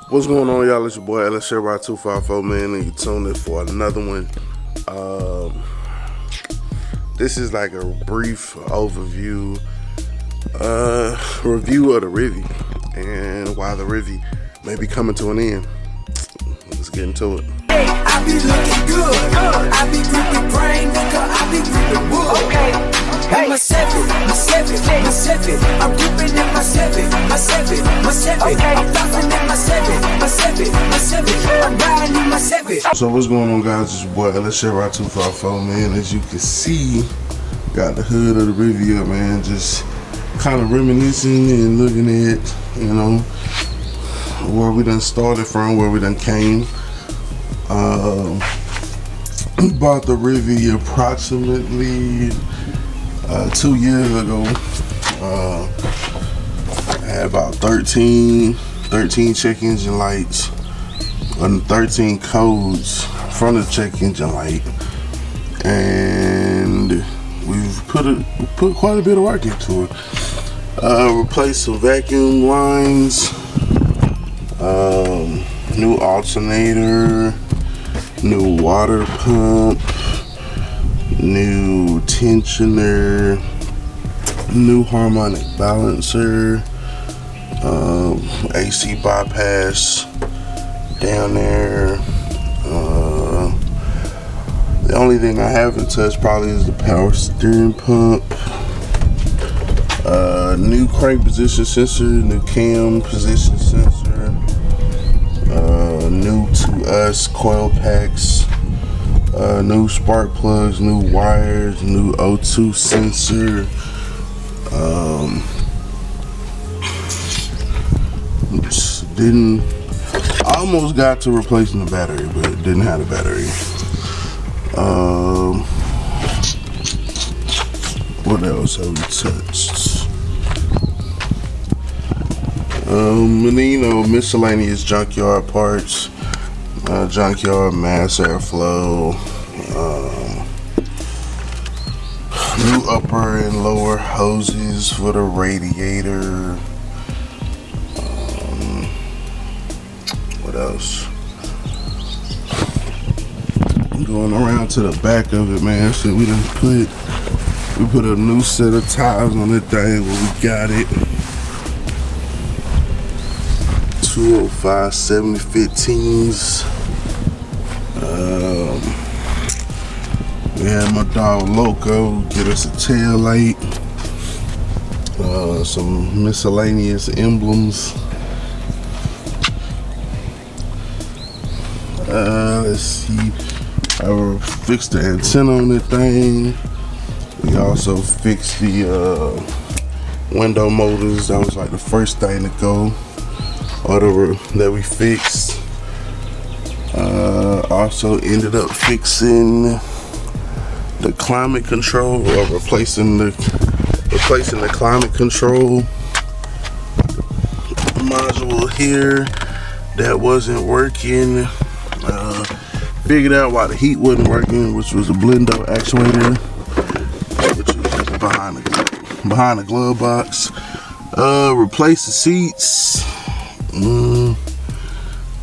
What's going on, y'all? It's your boy LSRY254, man, and you tuned in for another one. This is like a brief overview, review of the Rivi and why the Rivi may be coming to an end. Let's get into it. I be looking good. I be gripping brain, nigga. I be gripping wood. Okay. Hey. My seven. I'm gripping in my seven. Okay. I'm flossing in my seven. I'm riding in my seven. So what's going on, guys? It's your boy LSRY254, man. As you can see, got the hood of the Rivi up, man. Just kind of reminiscing and looking at, you know, where we done started from, where we done came. We bought the Rivi approximately 2 years ago. I had about 13 check engine lights and 13 codes from the check engine light, and we've put quite a bit of work into it. Replaced some vacuum lines, new alternator, new water pump, new tensioner, new harmonic balancer, AC bypass down there. The only thing I haven't touched probably is the power steering pump, new crank position sensor, new cam position sensor, new to us coil packs, new spark plugs, new wires, new O2 sensor. Almost got to replacing the battery, but didn't have the battery. What else have we touched? And then, you know, miscellaneous junkyard parts, junkyard mass airflow, new upper and lower hoses for the radiator. What else? Going around to the back of it, man. So we put a new set of tires on the thing where we got it. 205 7015s. We had my dog Loco get us a tail light, some miscellaneous emblems. Let's see. I fixed the antenna on the thing. We also fixed the window motors. That was like the first thing to go, or that we fixed. Also ended up fixing the climate control, or replacing the climate control module here that wasn't working. Figured out why the heat wasn't working, which was a blendo actuator, which was just behind the glove box. Replaced the seats.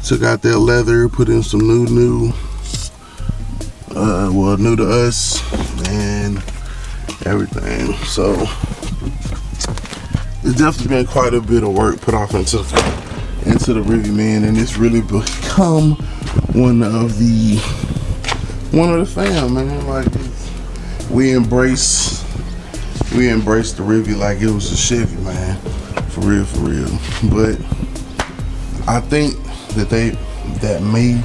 Took out that leather, put in some new to us and everything. So it's definitely been quite a bit of work put off into the Rivi, man, and it's really become one of the fam, man. Like, we embrace the Rivi like it was a Chevy, man, for real. But I think that may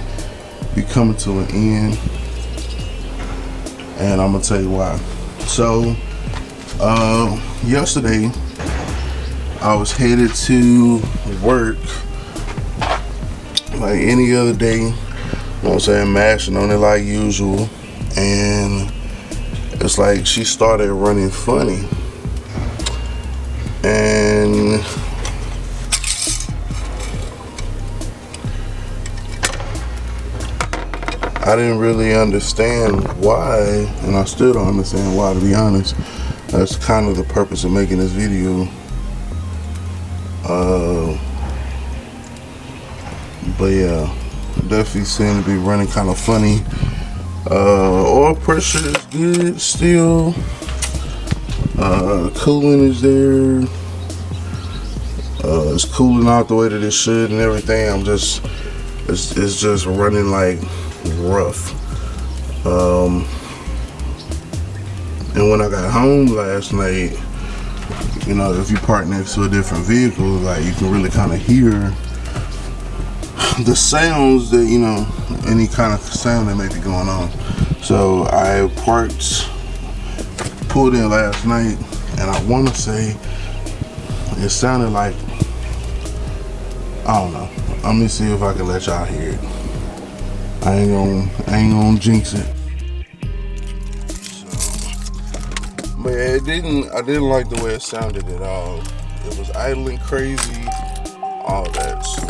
be coming to an end, and I'm gonna tell you why. So yesterday I was headed to work like any other day, you know what I'm saying, mashing on it like usual, and it's like she started running funny, and I didn't really understand why, and I still don't understand why, to be honest. That's kind of the purpose of making this video. But yeah, definitely seem to be running kind of funny. Oil pressure is good still. Cooling is there. It's cooling out the way that it should and everything. It's just running like rough. And when I got home last night, you know, if you park next to a different vehicle, like you can really kind of hear the sounds that, you know, any kind of sound that may be going on. So I pulled in last night, and I want to say it sounded like, I don't know. Let me see if I can let y'all hear it. I ain't gonna jinx it. So, but yeah, I didn't like the way it sounded at all. It was idling crazy, all that. So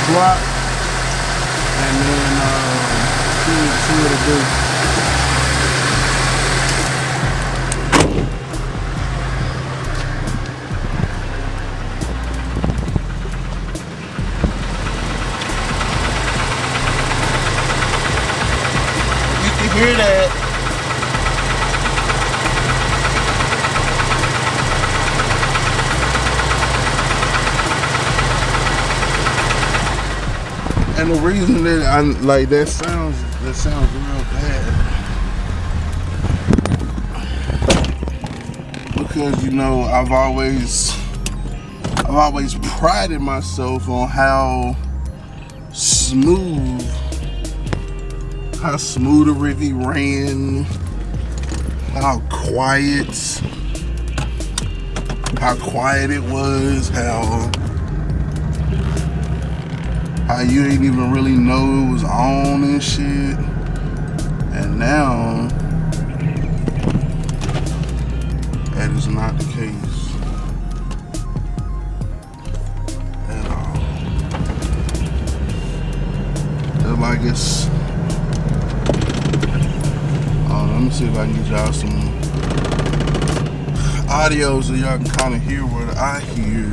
block, and then see what it do. You can hear that. And the reason that I like that sounds real bad, because you know I've always prided myself on how smooth the Rivi ran, how quiet it was, how you ain't even really know it was on and shit. And now, that is not the case at all. It's like it's, let me see if I can get y'all some audio so y'all can kind of hear what I hear.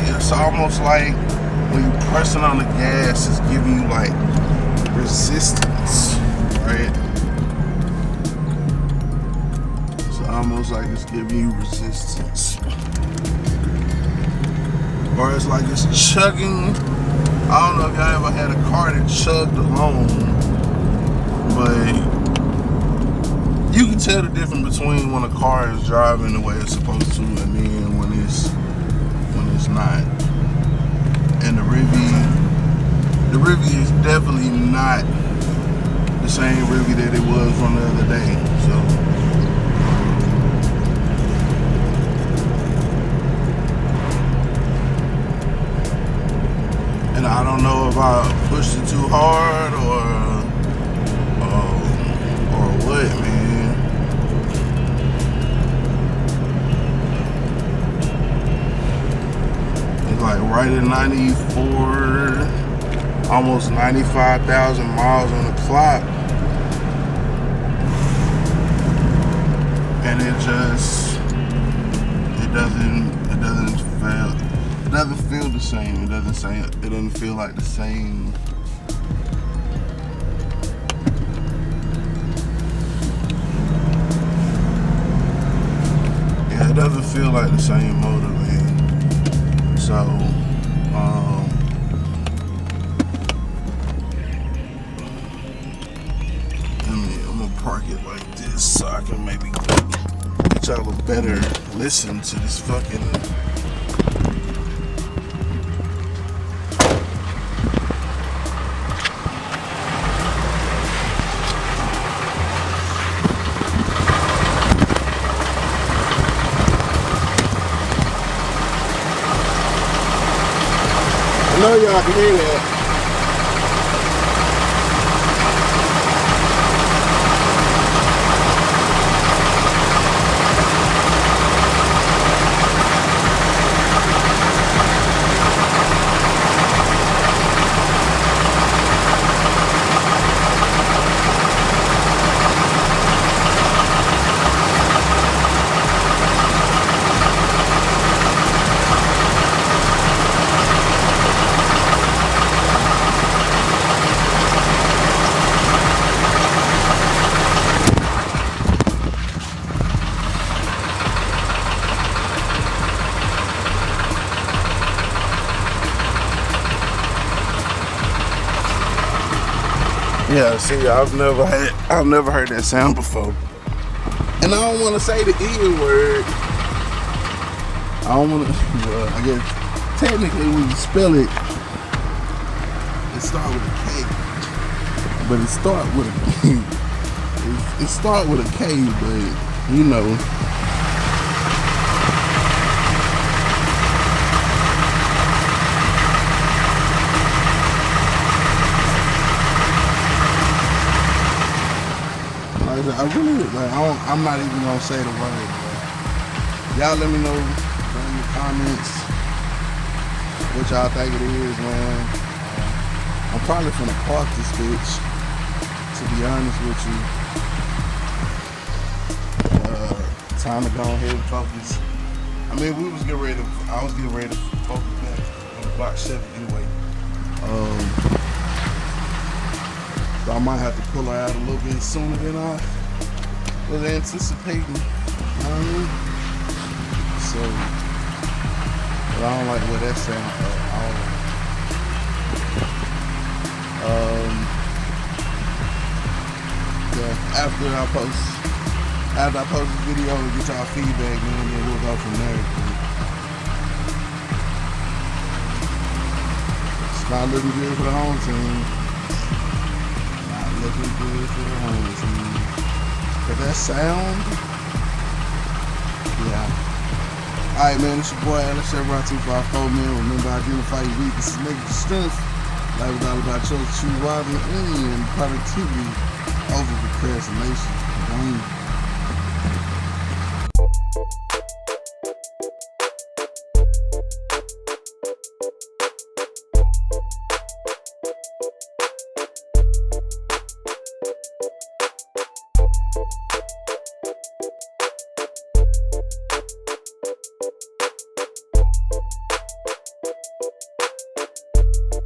It's almost like when you're pressing on the gas, it's giving you like resistance, right? It's almost like it's giving you resistance. Or it's like it's chugging. I don't know if y'all ever had a car that chugged along, but tell the difference between when a car is driving the way it's supposed to, and then when it's not. And the Rivi is definitely not the same Rivi that it was from the other day. So and I don't know if I pushed it too hard or what, man. It's like right at 94, almost 95,000 miles on the clock, and it doesn't feel the same. It doesn't feel like the same. Yeah, it doesn't feel like the same motor, man. So, I'm gonna park it like this so I can maybe get y'all a better listen to this fucking. I know y'all can hear that. Yeah, see, I've never heard that sound before. And I don't want to say the E word. I don't want to, well, I guess technically when you spell it, it starts with a K. But it starts with a K. It starts with a K, but you know. I really, like, I'm not even gonna say the word. Y'all let me know in the comments what y'all think it is, man. I'm probably finna park this bitch, to be honest with you. Time to go ahead and focus. I mean, I was getting ready to focus back on block 7 anyway. So I might have to pull her out a little bit sooner than I was anticipating. You know what I mean? So, but I don't like the way that sounds at all. Yeah, after I post this video and get y'all feedback, and then we'll go from there. It's not looking good for the home team. Looking good for the home team. But that sound, yeah. Alright, man, it's your boy Alex, 254, man. Remember, identify your weaknesses, make your strength. Life is all about your true robbing and productivity over procrastination.